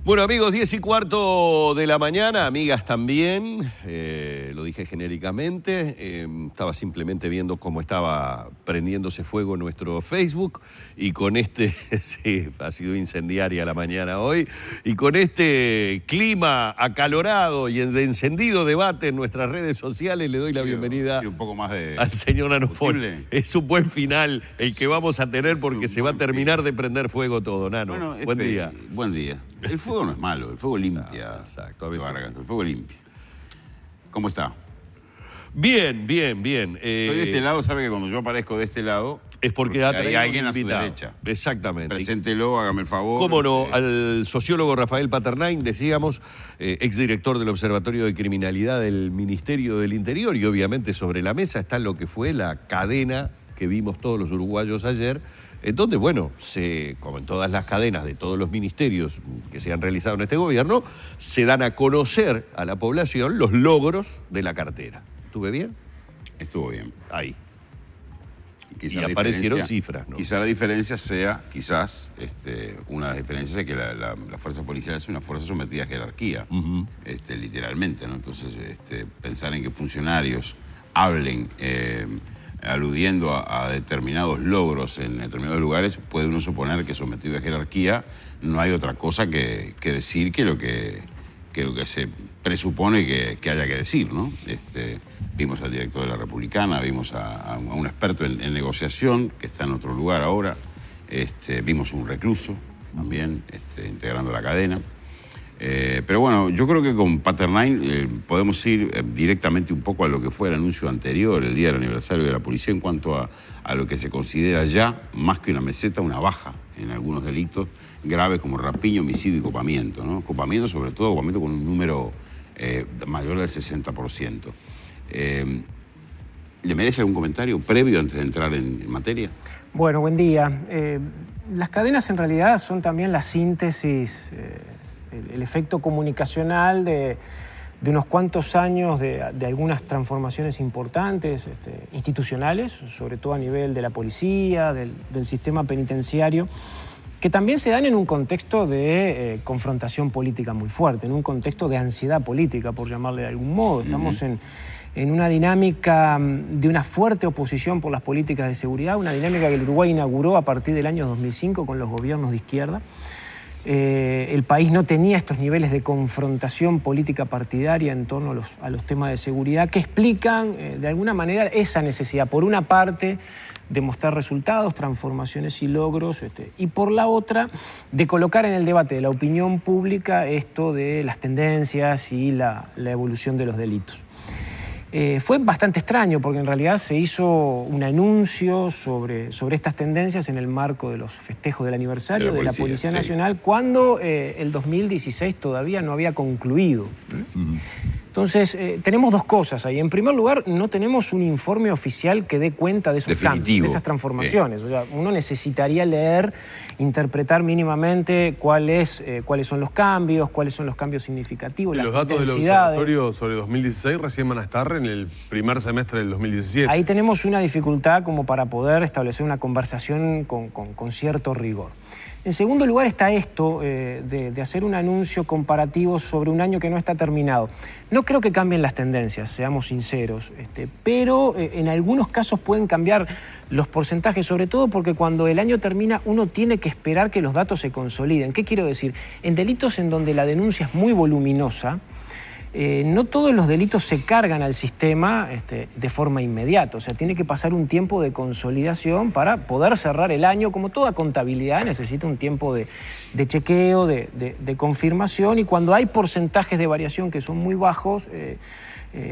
Bueno, amigos, 10:15 de la mañana, amigas también, lo dije genéricamente, estaba simplemente viendo cómo estaba prendiéndose fuego nuestro Facebook y con sí, ha sido incendiaria la mañana hoy, y con este clima acalorado y de encendido debate en nuestras redes sociales, le doy la bienvenida un poco más al señor Nanofón. Es un buen final el que vamos a tener porque se va a terminar de prender fuego todo, Nano. Bueno, buen día. Buen día. El fuego no es malo, el fuego limpia. Exacto, a veces. El fuego limpia. ¿Cómo está? Bien, bien, bien. Estoy de este lado, sabe que cuando yo aparezco de este lado... Es porque hay alguien a su derecha. Exactamente. Preséntelo, hágame el favor. Cómo no, al sociólogo Rafael Paternain, decíamos, exdirector del Observatorio de Criminalidad del Ministerio del Interior, y obviamente sobre la mesa está lo que fue la cadena que vimos todos los uruguayos ayer, donde, bueno, como en todas las cadenas de todos los ministerios que se han realizado en este gobierno, se dan a conocer a la población los logros de la cartera. ¿Estuve bien? Estuvo bien. Ahí. Y aparecieron cifras, ¿no? Quizá la diferencia sea, una de las diferencias es que la fuerza policial es una fuerza sometida a jerarquía, literalmente, ¿no? Entonces, pensar en que funcionarios hablen aludiendo a determinados logros en determinados lugares, puede uno suponer que sometido a jerarquía no hay otra cosa que decir que lo que se presupone que haya que decir, ¿no? Vimos al director de la Republicana, vimos a un experto en negociación que está en otro lugar ahora, vimos un recluso también integrando la cadena. Pero bueno, yo creo que con Paternain podemos ir directamente un poco a lo que fue el anuncio anterior, el día del aniversario de la policía, en cuanto a lo que se considera ya, más que una meseta, una baja en algunos delitos graves como rapiña, homicidio y copamiento, ¿no? Copamiento, sobre todo, copamiento con un número mayor del 60%. ¿Le merece algún comentario previo antes de entrar en materia? Bueno, buen día. Las cadenas en realidad son también la síntesis, el efecto comunicacional de unos cuantos años de algunas transformaciones importantes, institucionales, sobre todo a nivel de la policía, del sistema penitenciario, que también se dan en un contexto de confrontación política muy fuerte, en un contexto de ansiedad política, por llamarle de algún modo. Estamos en una dinámica de una fuerte oposición por las políticas de seguridad, una dinámica que el Uruguay inauguró a partir del año 2005 con los gobiernos de izquierda. El país no tenía estos niveles de confrontación política partidaria en torno a los temas de seguridad que explican de alguna manera esa necesidad, por una parte, de mostrar resultados, transformaciones y logros, y por la otra, de colocar en el debate de la opinión pública esto de las tendencias y la evolución de los delitos. Fue bastante extraño porque en realidad se hizo un anuncio sobre estas tendencias en el marco de los festejos del aniversario de la Policía Nacional, cuando el 2016 todavía no había concluido. Entonces, tenemos dos cosas ahí. En primer lugar, no tenemos un informe oficial que dé cuenta de esos cambios, de esas transformaciones. O sea, uno necesitaría leer, interpretar mínimamente cuáles son los cambios significativos, los datos del observatorio sobre 2016 recién van a estar en el primer semestre del 2017. Ahí tenemos una dificultad como para poder establecer una conversación con cierto rigor. En segundo lugar está esto de hacer un anuncio comparativo sobre un año que no está terminado. No creo que cambien las tendencias, seamos sinceros, pero en algunos casos pueden cambiar los porcentajes, sobre todo porque cuando el año termina uno tiene que esperar que los datos se consoliden. ¿Qué quiero decir? En delitos en donde la denuncia es muy voluminosa, no todos los delitos se cargan al sistema de forma inmediata. O sea, tiene que pasar un tiempo de consolidación para poder cerrar el año. Como toda contabilidad, necesita un tiempo de chequeo, de confirmación. Y cuando hay porcentajes de variación que son muy bajos,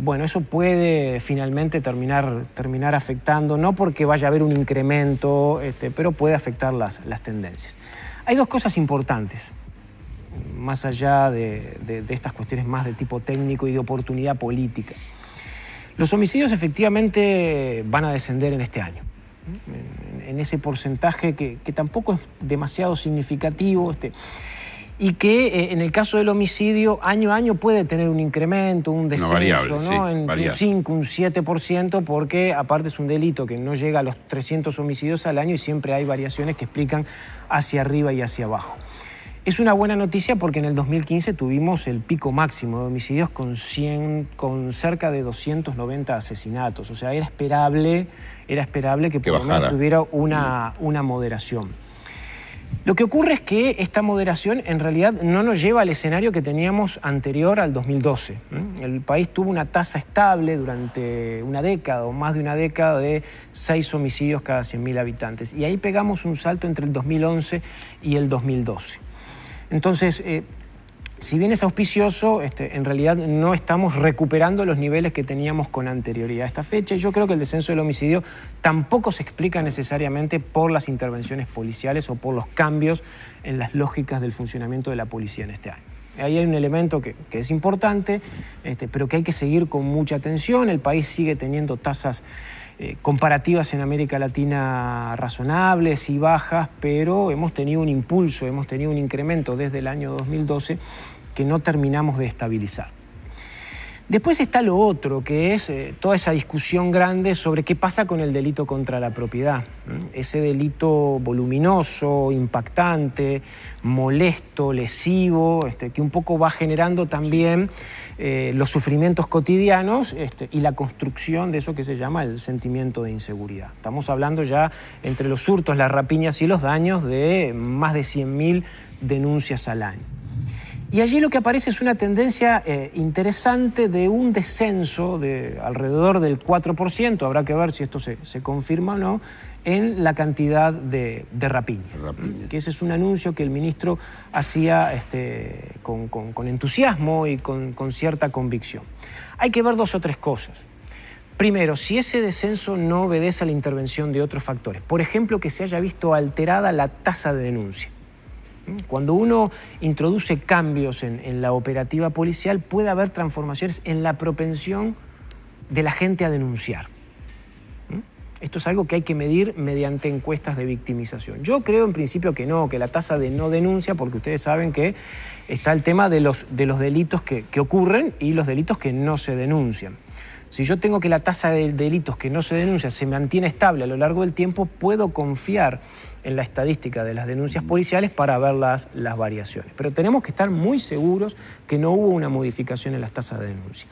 bueno, eso puede finalmente terminar afectando, no porque vaya a haber un incremento, pero puede afectar las tendencias. Hay dos cosas importantes, más allá de estas cuestiones más de tipo técnico y de oportunidad política. Los homicidios efectivamente van a descender en este año, en ese porcentaje que tampoco es demasiado significativo, y que en el caso del homicidio año a año puede tener un incremento, un descenso, ¿no? En un 5, un 7%, porque aparte es un delito que no llega a los 300 homicidios al año y siempre hay variaciones que explican hacia arriba y hacia abajo. Es una buena noticia porque en el 2015 tuvimos el pico máximo de homicidios con cerca de 290 asesinatos. O sea, era esperable que por lo menos tuviera una moderación. Lo que ocurre es que esta moderación en realidad no nos lleva al escenario que teníamos anterior al 2012. El país tuvo una tasa estable durante una década o más de una década de 6 homicidios cada 100.000 habitantes. Y ahí pegamos un salto entre el 2011 y el 2012. Entonces, si bien es auspicioso, en realidad no estamos recuperando los niveles que teníamos con anterioridad a esta fecha. Y yo creo que el descenso del homicidio tampoco se explica necesariamente por las intervenciones policiales o por los cambios en las lógicas del funcionamiento de la policía en este año. Ahí hay un elemento que es importante, pero que hay que seguir con mucha atención. El país sigue teniendo tasas comparativas en América Latina razonables y bajas, pero hemos tenido un impulso, hemos tenido un incremento desde el año 2012 que no terminamos de estabilizar. Después está lo otro, que es toda esa discusión grande sobre qué pasa con el delito contra la propiedad. Ese delito voluminoso, impactante, molesto, lesivo, que un poco va generando también los sufrimientos cotidianos y la construcción de eso que se llama el sentimiento de inseguridad. Estamos hablando ya entre los hurtos, las rapiñas y los daños de más de 100.000 denuncias al año. Y allí lo que aparece es una tendencia interesante de un descenso de alrededor del 4%, habrá que ver si esto se confirma o no, en la cantidad de rapiñas. Que ese es un anuncio que el ministro hacía con entusiasmo y con cierta convicción. Hay que ver 2 o 3 cosas. Primero, si ese descenso no obedece a la intervención de otros factores, por ejemplo, que se haya visto alterada la tasa de denuncia. Cuando uno introduce cambios en la operativa policial, puede haber transformaciones en la propensión de la gente a denunciar. Esto es algo que hay que medir mediante encuestas de victimización. Yo creo en principio que no, que la tasa de no denuncia, porque ustedes saben que está el tema de los delitos que ocurren y los delitos que no se denuncian. Si yo tengo que la tasa de delitos que no se denuncian se mantiene estable a lo largo del tiempo, puedo confiar en la estadística de las denuncias policiales para ver las variaciones. Pero tenemos que estar muy seguros que no hubo una modificación en las tasas de denuncia.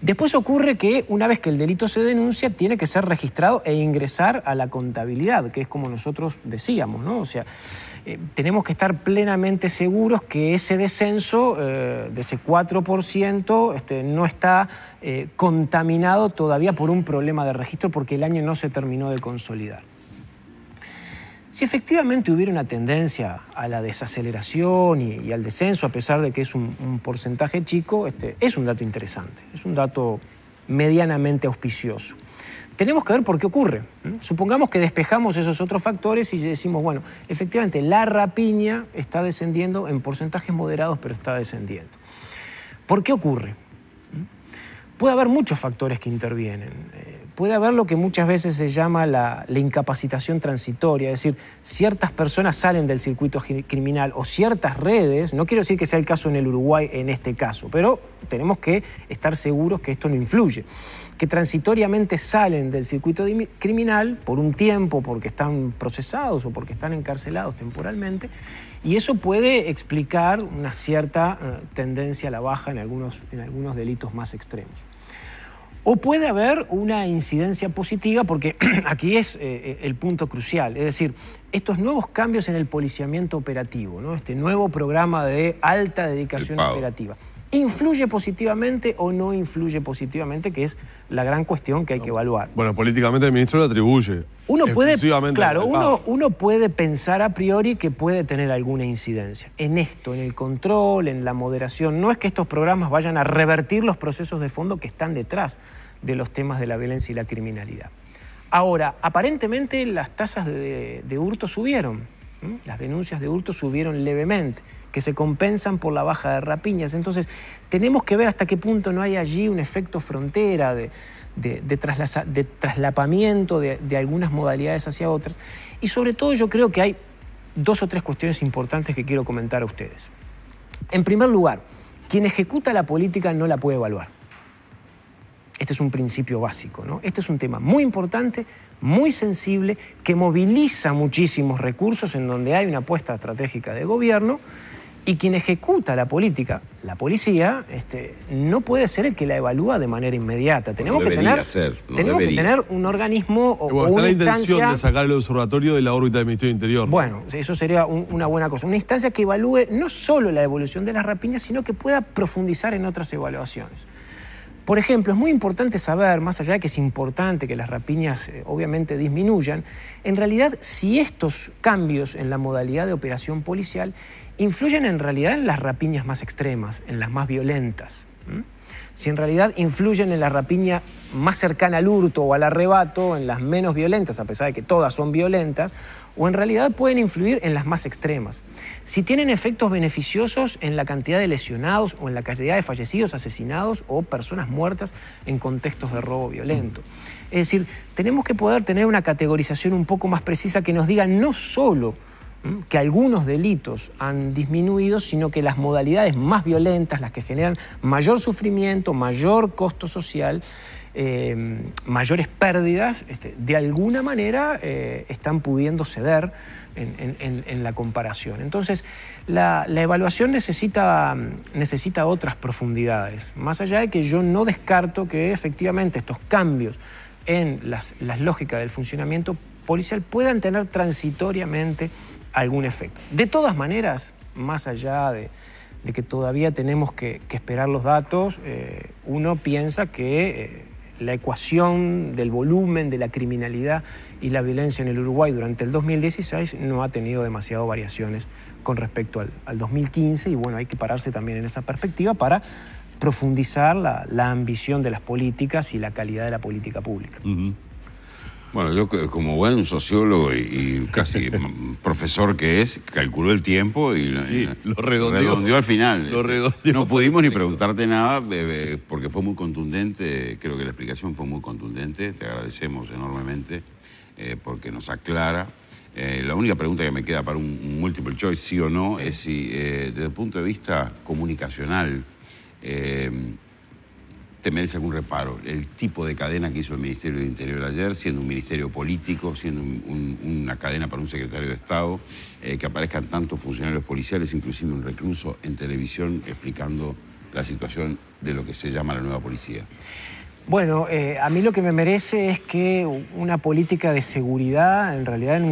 Después ocurre que una vez que el delito se denuncia, tiene que ser registrado e ingresar a la contabilidad, que es como nosotros decíamos, ¿no? O sea, tenemos que estar plenamente seguros que ese descenso de ese 4% no está contaminado todavía por un problema de registro porque el año no se terminó de consolidar. Si efectivamente hubiera una tendencia a la desaceleración y al descenso, a pesar de que es un porcentaje chico, es un dato interesante, es un dato medianamente auspicioso. Tenemos que ver por qué ocurre. Supongamos que despejamos esos otros factores y decimos, bueno, efectivamente la rapiña está descendiendo en porcentajes moderados, pero está descendiendo. ¿Por qué ocurre? Puede haber muchos factores que intervienen. Puede haber lo que muchas veces se llama la incapacitación transitoria, es decir, ciertas personas salen del circuito criminal o ciertas redes, no quiero decir que sea el caso en el Uruguay en este caso, pero tenemos que estar seguros que esto no influye, que transitoriamente salen del circuito criminal por un tiempo, porque están procesados o porque están encarcelados temporalmente, y eso puede explicar una cierta tendencia a la baja en algunos delitos más extremos. O puede haber una incidencia positiva, porque aquí es el punto crucial, es decir, estos nuevos cambios en el policiamiento operativo, ¿no? Este nuevo programa de alta dedicación operativa, ¿influye positivamente o no influye positivamente? Que es la gran cuestión que hay que evaluar. Bueno, políticamente el ministro lo atribuye. Uno puede pensar a priori que puede tener alguna incidencia en esto, en el control, en la moderación. No es que estos programas vayan a revertir los procesos de fondo que están detrás de los temas de la violencia y la criminalidad. Ahora, aparentemente las tasas de hurto subieron, las denuncias de hurto subieron levemente, que se compensan por la baja de rapiñas. Entonces, tenemos que ver hasta qué punto no hay allí un efecto frontera de traslapamiento de algunas modalidades hacia otras. Y sobre todo yo creo que hay 2 o 3 cuestiones importantes que quiero comentar a ustedes. En primer lugar, quien ejecuta la política no la puede evaluar. Este es un principio básico, ¿no? Este es un tema muy importante, muy sensible, que moviliza muchísimos recursos, en donde hay una apuesta estratégica de gobierno Y quien ejecuta la política, la policía, no puede ser el que la evalúa de manera inmediata. Tenemos que tener un organismo o está una la intención instancia de sacar el observatorio de la órbita del Ministerio del Interior. Bueno, eso sería una buena cosa. Una instancia que evalúe no solo la evolución de las rapiñas, sino que pueda profundizar en otras evaluaciones. Por ejemplo, es muy importante saber, más allá de que es importante que las rapiñas obviamente disminuyan, en realidad si estos cambios en la modalidad de operación policial influyen en realidad en las rapiñas más extremas, en las más violentas. Si en realidad influyen en la rapiña más cercana al hurto o al arrebato, en las menos violentas, a pesar de que todas son violentas, o en realidad pueden influir en las más extremas. Si tienen efectos beneficiosos en la cantidad de lesionados o en la cantidad de fallecidos, asesinados o personas muertas en contextos de robo violento. Es decir, tenemos que poder tener una categorización un poco más precisa que nos diga no solo que algunos delitos han disminuido, sino que las modalidades más violentas, las que generan mayor sufrimiento, mayor costo social, mayores pérdidas, de alguna manera están pudiendo ceder en la comparación. Entonces, la evaluación necesita otras profundidades, más allá de que yo no descarto que efectivamente estos cambios en las lógicas del funcionamiento policial puedan tener transitoriamente algún efecto. De todas maneras, más allá de que todavía tenemos que esperar los datos, uno piensa que la ecuación del volumen de la criminalidad y la violencia en el Uruguay durante el 2016 no ha tenido demasiadas variaciones con respecto al 2015 y bueno, hay que pararse también en esa perspectiva para profundizar la ambición de las políticas y la calidad de la política pública. Bueno, yo como buen sociólogo y casi profesor que es, calculó el tiempo y lo redondeó al final. Lo redondeó. No pudimos ni preguntarte nada porque fue muy contundente, creo que la explicación fue muy contundente, te agradecemos enormemente porque nos aclara. La única pregunta que me queda para un multiple choice, sí o no, es si desde el punto de vista comunicacional te merece algún reparo el tipo de cadena que hizo el Ministerio del Interior ayer, siendo un ministerio político, siendo una cadena para un secretario de Estado, que aparezcan tantos funcionarios policiales, inclusive un recluso en televisión explicando la situación de lo que se llama la nueva policía. Bueno, a mí lo que me merece es que una política de seguridad, en realidad en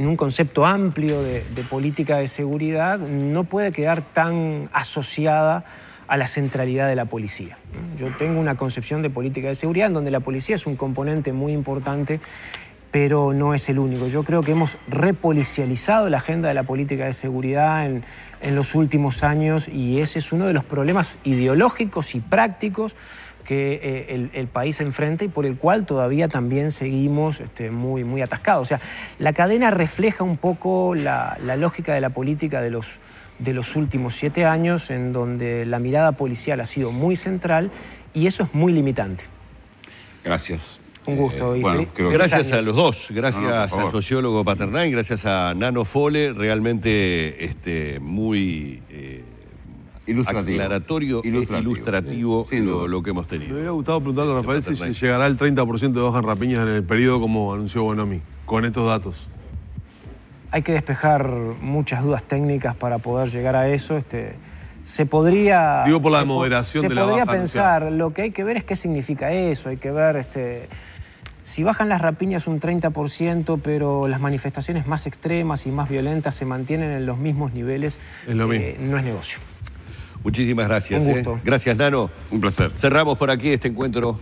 un concepto amplio de política de seguridad, no puede quedar tan asociada a la centralidad de la policía. Yo tengo una concepción de política de seguridad en donde la policía es un componente muy importante, pero no es el único. Yo creo que hemos repolicializado la agenda de la política de seguridad en los últimos años y ese es uno de los problemas ideológicos y prácticos que el país enfrenta y por el cual todavía también seguimos muy atascados. O sea, la cadena refleja un poco la lógica de la política de los últimos 7 años, en donde la mirada policial ha sido muy central y eso es muy limitante. Gracias. Un gusto. Gracias a los dos, gracias al sociólogo Paternain, gracias a Nano Fole, realmente muy aclaratorio, ilustrativo lo que hemos tenido. Me hubiera gustado preguntarle a Rafael si llegará el 30% de bajas en rapiñas en el periodo como anunció Bonomi, con estos datos. Hay que despejar muchas dudas técnicas para poder llegar a eso. Se podría... Digo por la moderación de la baja. Se podría pensar, lo que hay que ver es qué significa eso, hay que ver si bajan las rapiñas un 30%, pero las manifestaciones más extremas y más violentas se mantienen en los mismos niveles, no es negocio. Muchísimas gracias. Un gusto. Gracias, Nano. Un placer. Cerramos por aquí este encuentro